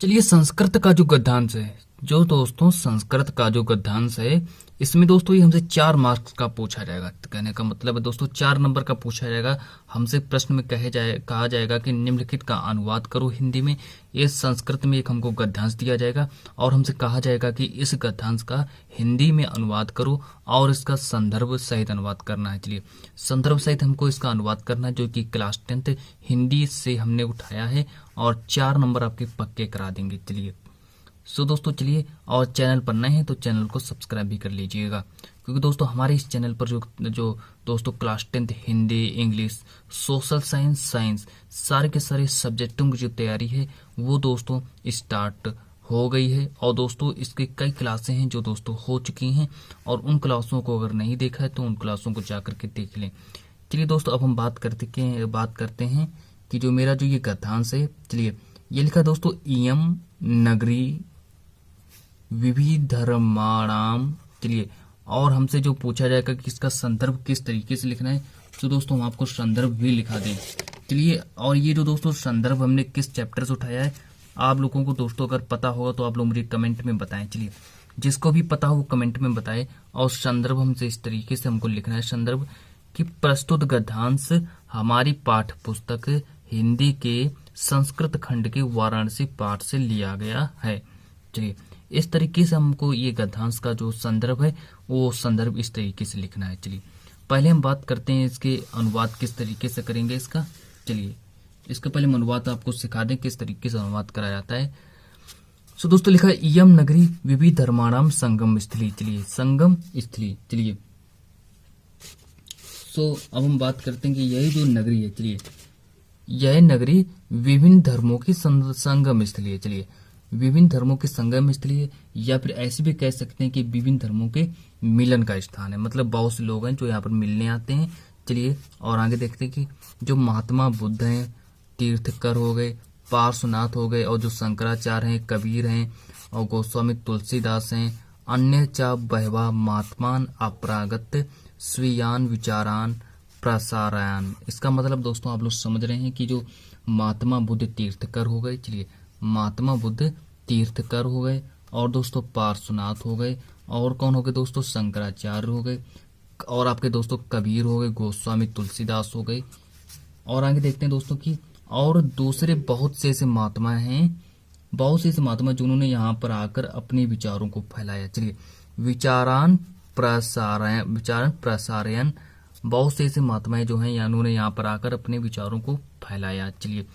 चलिए संस्कृत का जो गद्यांश है, जो दोस्तों संस्कृत का जो गद्यांश है, इसमें दोस्तों ये हमसे 4 मार्क्स का पूछा जाएगा। तो कहने का मतलब है दोस्तों 4 नंबर का पूछा जाएगा। हमसे प्रश्न में कहा जाएगा कि निम्नलिखित का अनुवाद करो हिंदी में। ये संस्कृत में एक हमको गद्यांश दिया जाएगा और हमसे कहा जाएगा कि इस गद्यांश का हिंदी में अनुवाद करो और इसका संदर्भ सहित अनुवाद करना है। चलिए संदर्भ सहित हमको इसका अनुवाद करना है, जो कि क्लास 10th हिंदी से हमने उठाया है और 4 नंबर आपके पक्के करा देंगे। चलिए सो दोस्तों चलिए, और चैनल पर नए हैं तो चैनल को सब्सक्राइब भी कर लीजिएगा, क्योंकि दोस्तों हमारे इस चैनल पर जो दोस्तों class 10th Hindi, English, social science सारे के सारे सब्जेक्टों की जो तैयारी है वो दोस्तों स्टार्ट हो गई है। और दोस्तों इसके कई क्लासें हैं जो दोस्तों हो चुकी हैं, और उन क्लासों को अगर नहीं देखा है तो उन क्लासों को जाकर के देख लें। चलिए दोस्तों अब हम बात करते हैं कि जो मेरा जो ये गद्यांश है, चलिए ये लिखा दोस्तों इयम नगरी विविधर्माणाम। चलिए और हमसे जो पूछा जाएगा कि इसका संदर्भ किस तरीके से लिखना है, तो दोस्तों हम आपको संदर्भ भी लिखा दें। चलिए और ये जो दोस्तों संदर्भ हमने किस चैप्टर से उठाया है, आप लोगों को दोस्तों अगर पता होगा तो आप लोग मुझे कमेंट में बताएं। चलिए जिसको भी पता हो वो कमेंट में बताए। और संदर्भ हमसे इस तरीके से हमको लिखना है संदर्भ कि प्रस्तुत गद्यांश हमारी पाठ्य पुस्तक हिंदी के संस्कृत खंड के वाराणसी पाठ से लिया गया है। चलिए इस तरीके से हमको ये गद्यांश का जो संदर्भ है वो संदर्भ इस तरीके से लिखना है। चलिए पहले हम बात करते हैं इसके अनुवाद किस तरीके से करेंगे इसका। चलिए इसके पहले हम अनुवाद आपको सिखा दें किस तरीके से अनुवाद करा जाता है। सो दोस्तों लिखा है इयम नगरी विविधर्माणाम संगम स्थली। चलिए संगम स्थली। चलिए सो अब हम बात करते हैं कि यही जो नगरी है, चलिए यह नगरी विभिन्न धर्मों की संगम स्थली है। चलिए विभिन्न धर्मों के संगम स्थली है, या फिर ऐसे भी कह सकते हैं कि विभिन्न धर्मों के मिलन का स्थान है। मतलब बहुत से लोग हैं जो यहाँ पर मिलने आते हैं। चलिए और आगे देखते हैं कि जो महात्मा बुद्ध हैं, तीर्थकर हो गए, पार्श्वनाथ हो गए, और जो शंकराचार्य हैं, कबीर हैं, और गोस्वामी तुलसीदास हैं, अन्य चा बहवा महात्मान अपरागत स्वीयान विचारान प्रसारायण। इसका मतलब दोस्तों आप लोग समझ रहे हैं कि जो महात्मा बुद्ध तीर्थकर हो गए, चलिए महात्मा बुद्ध तीर्थकर हो गए, और दोस्तों पार्श्वनाथ हो गए, और कौन हो गए दोस्तों शंकराचार्य हो गए, और आपके दोस्तों कबीर हो गए, गोस्वामी तुलसीदास हो गए। और आगे देखते हैं दोस्तों कि और दूसरे बहुत से ऐसे महात्मा हैं, बहुत से ऐसे महात्मा जिन्होंने यहाँ पर आकर अपने विचारों को फैलाया। चलिए विचारान प्रसारायण बहुत से ऐसे महात्माएं जो हैं उन्होंने यहाँ पर आकर अपने विचारों को फैलाया। चलिए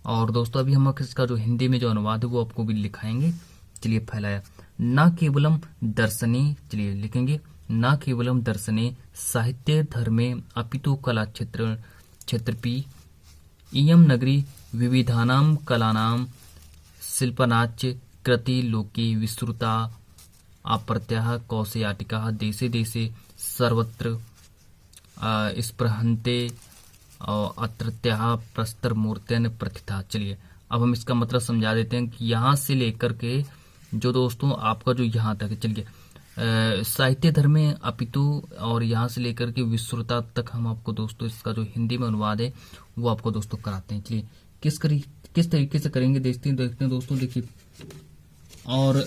और दोस्तों अभी हम इसका जो हिंदी में जो अनुवाद है वो आपको भी लिखाएंगे। चलिए फैलाया न केवलम दर्शने। चलिए लिखेंगे न केवलम दर्शने साहित्य धर्मे अपितु कला क्षेत्रपी इयम नगरी विविधानाम कलानाम शिल्पनाच कृति लोकी विस्तृता अप्रत्याह कौशयाटिका देशे देशे सर्वत्र स्पृहन्ते अत्रत्याह प्रस्तर मूर्त्यन प्रथिता। चलिए अब हम इसका मतलब समझा देते हैं कि यहाँ से लेकर के जो दोस्तों आपका जो यहाँ तक है, चलिए साहित्य धर्म में अपितु और यहाँ से लेकर के विश्वता तक हम आपको दोस्तों इसका जो हिंदी में अनुवाद है वो आपको दोस्तों कराते हैं। चलिए किस तरीके से करेंगे देखते हैं दोस्तों। देखिए और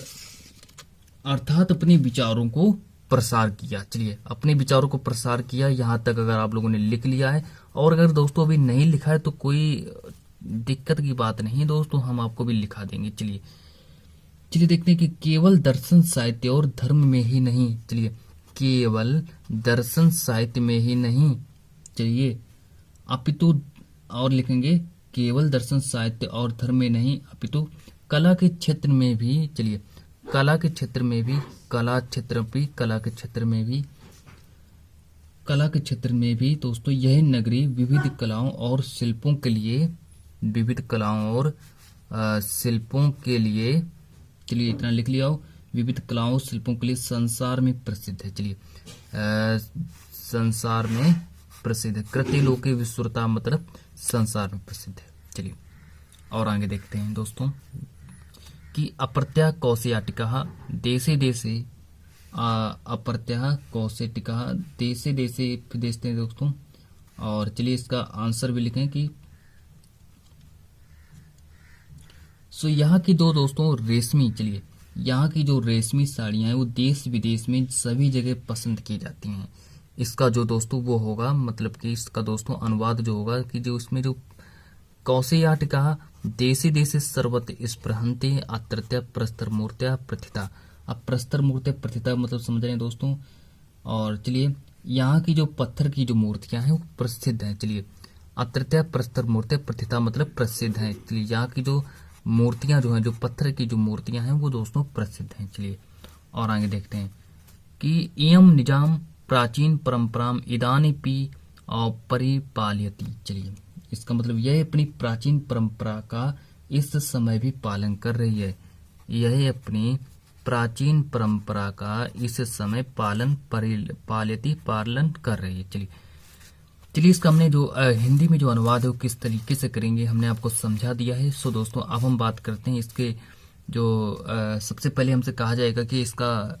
अर्थात अपने विचारों को प्रसार किया। चलिए अपने विचारों को प्रसार किया, यहाँ तक अगर आप लोगों ने लिख लिया है, और अगर दोस्तों अभी नहीं लिखा है तो कोई दिक्कत की बात नहीं दोस्तों, हम आपको भी लिखा देंगे। चलिए देखते हैं कि केवल दर्शन साहित्य और धर्म में ही नहीं। चलिए केवल दर्शन साहित्य में ही नहीं, चलिए अपितु और लिखेंगे केवल दर्शन साहित्य और धर्म में नहीं अपितु कला के क्षेत्र में भी। चलिए कला के क्षेत्र में भी दोस्तों यह नगरी विविध कलाओं और शिल्पों के लिए चलिए इतना लिख लिया हो, विविध कलाओं और शिल्पों के लिए संसार में प्रसिद्ध है। चलिए संसार में प्रसिद्ध है, कृति लोके विश्वता मतलब संसार में प्रसिद्ध है। चलिए और आगे देखते हैं दोस्तों कि अप्रत्याह कौशयाटिका देशे देशे अप्रत्याह कौशयाटिका देशे देशे देखते हैं दोस्तों। और चलिए इसका आंसर भी लिखें कि सो यहाँ की दो दोस्तों रेशमी, चलिए यहाँ की जो रेशमी साड़ियाँ हैं वो देश विदेश में सभी जगह पसंद की जाती हैं। इसका जो दोस्तों वो होगा, मतलब कि इसका दोस्तों अनुवाद जो होगा कि जो इसमें जो कौशेयाटिका देशे देशे सर्वत्र स्पृहन्ते अत्रत्य प्रस्तर मूर्त्या प्रथिता। अब प्रस्तर मूर्त्या प्रथिता मतलब समझ रहे हैं दोस्तों। और चलिए यहाँ की जो पत्थर की जो मूर्तियां हैं वो प्रसिद्ध हैं। चलिए अत्रत्य प्रस्तर मूर्त्या प्रथिता मतलब प्रसिद्ध हैं। चलिए यहाँ की जो मूर्तियां जो हैं, जो पत्थर की जो मूर्तियां हैं वो दोस्तों प्रसिद्ध हैं। चलिए और आगे देखते हैं कि इयम निजाम प्राचीन परंपराम इदानीपि और परिपालयति। चलिए इसका मतलब यह अपनी प्राचीन परंपरा का इस समय भी पालन कर रही है। यह अपनी प्राचीन परंपरा का इस समय पालन कर रही है। चलिए इसका हमने जो हिंदी में जो अनुवाद है वो किस तरीके से करेंगे हमने आपको समझा दिया है। सो दोस्तों अब हम बात करते हैं इसके जो सबसे पहले हमसे कहा जाएगा कि इसका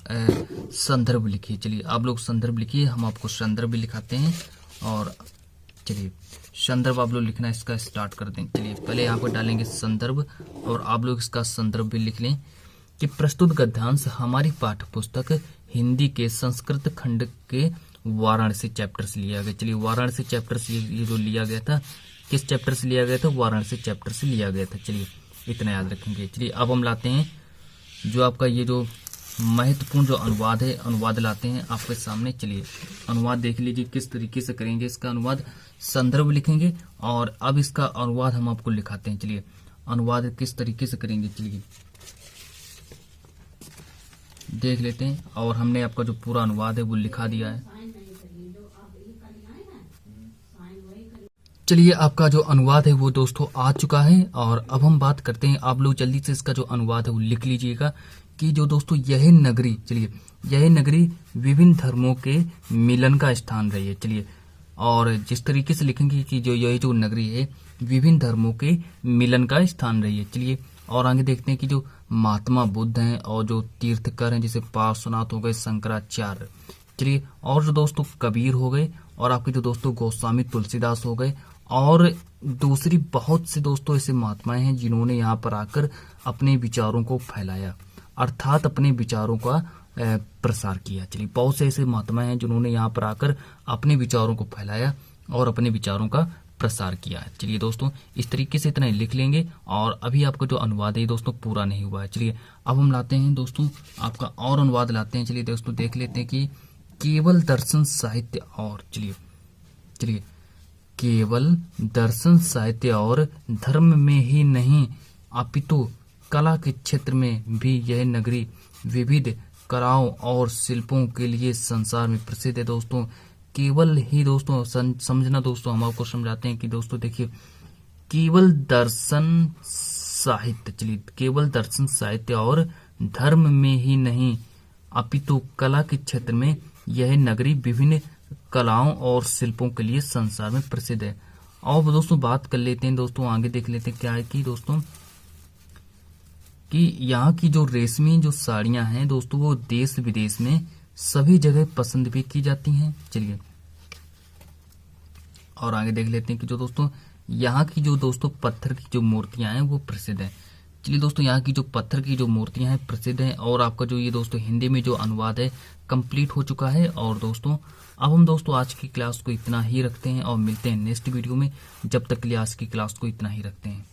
संदर्भ लिखिए। चलिए आप लोग संदर्भ लिखिए, हम आपको संदर्भ भी लिखाते हैं। और चलिए संदर्भ आप लोग लिखना इसका स्टार्ट कर दें। चलिए पहले यहाँ पर डालेंगे संदर्भ और आप लोग इसका संदर्भ भी लिख लें कि प्रस्तुत गद्यांश हमारी पाठ्य पुस्तक हिंदी के संस्कृत खंड के वाराणसी चैप्टर से लिया गया। चलिए वाराणसी चैप्टर से ये जो लिया गया था, किस चैप्टर से लिया गया था? वाराणसी चैप्टर से लिया गया था। चलिए इतना याद रखेंगे। चलिए अब हम लाते हैं जो आपका ये जो महत्वपूर्ण जो अनुवाद है, अनुवाद लाते हैं आपके सामने। चलिए अनुवाद देख लीजिए किस तरीके से करेंगे इसका अनुवाद। संदर्भ लिखेंगे और अब इसका अनुवाद हम आपको लिखाते हैं। चलिए अनुवाद किस तरीके से करेंगे चलिए देख लेते हैं। और हमने आपका जो पूरा अनुवाद है वो लिखा दिया है। चलिए आपका जो अनुवाद है वो दोस्तों आ चुका है। और अब हम बात करते हैं, आप लोग जल्दी से इसका जो अनुवाद है वो लिख लीजिएगा कि जो दोस्तों यह नगरी, चलिए यह नगरी विभिन्न धर्मों के मिलन का स्थान रही है। चलिए और जिस तरीके से लिखेंगे कि जो यह जो नगरी है विभिन्न धर्मों के मिलन का स्थान रही है। चलिए और आगे देखते हैं कि जो महात्मा बुद्ध हैं और जो तीर्थकर हैं जैसे पार्श्वनाथ हो गए, शंकराचार्य, चलिए और जो दोस्तों कबीर हो गए और आपके जो दोस्तों गोस्वामी तुलसीदास हो गए और दूसरी बहुत से दोस्तों ऐसे महात्माएं हैं जिन्होंने यहाँ पर आकर अपने विचारों को फैलाया, अर्थात अपने विचारों का प्रसार किया। चलिए बहुत से ऐसे महात्मा हैं जिन्होंने यहाँ पर आकर अपने विचारों को फैलाया और अपने विचारों का प्रसार किया है। चलिए दोस्तों इस तरीके से इतना ही लिख लेंगे। और अभी आपका जो अनुवाद है दोस्तों पूरा नहीं हुआ है। चलिए अब हम लाते हैं दोस्तों आपका और अनुवाद लाते हैं। चलिए दोस्तों देख लेते हैं कि केवल दर्शन साहित्य और चलिए केवल दर्शन साहित्य और धर्म में ही नहीं अपितु कला के क्षेत्र में भी यह नगरी विविध कलाओं और शिल्पों के लिए संसार में प्रसिद्ध है। दोस्तों केवल ही दोस्तों समझना दोस्तों, हम आपको समझाते हैं कि दोस्तों देखिए केवल दर्शन साहित्य, चलिए केवल दर्शन साहित्य और धर्म में ही नहीं अपितु कला के क्षेत्र में यह नगरी विभिन्न कलाओं और शिल्पों के लिए संसार में प्रसिद्ध है। और दोस्तों बात कर लेते हैं दोस्तों, आगे देख लेते हैं क्या है कि दोस्तों कि यहाँ की जो रेशमी जो साड़ियां हैं दोस्तों वो देश विदेश में सभी जगह पसंद भी की जाती हैं। चलिए और आगे देख लेते हैं कि जो दोस्तों यहाँ की जो दोस्तों पत्थर की जो मूर्तियां हैं वो प्रसिद्ध हैं। चलिए दोस्तों यहाँ की जो पत्थर की जो मूर्तियां हैं प्रसिद्ध हैं। और आपका जो ये दोस्तों हिंदी में जो अनुवाद है कंप्लीट हो चुका है। और दोस्तों अब हम दोस्तों आज की क्लास को इतना ही रखते हैं और मिलते हैं नेक्स्ट वीडियो में। जब तक के लिए आज की क्लास को इतना ही रखते हैं।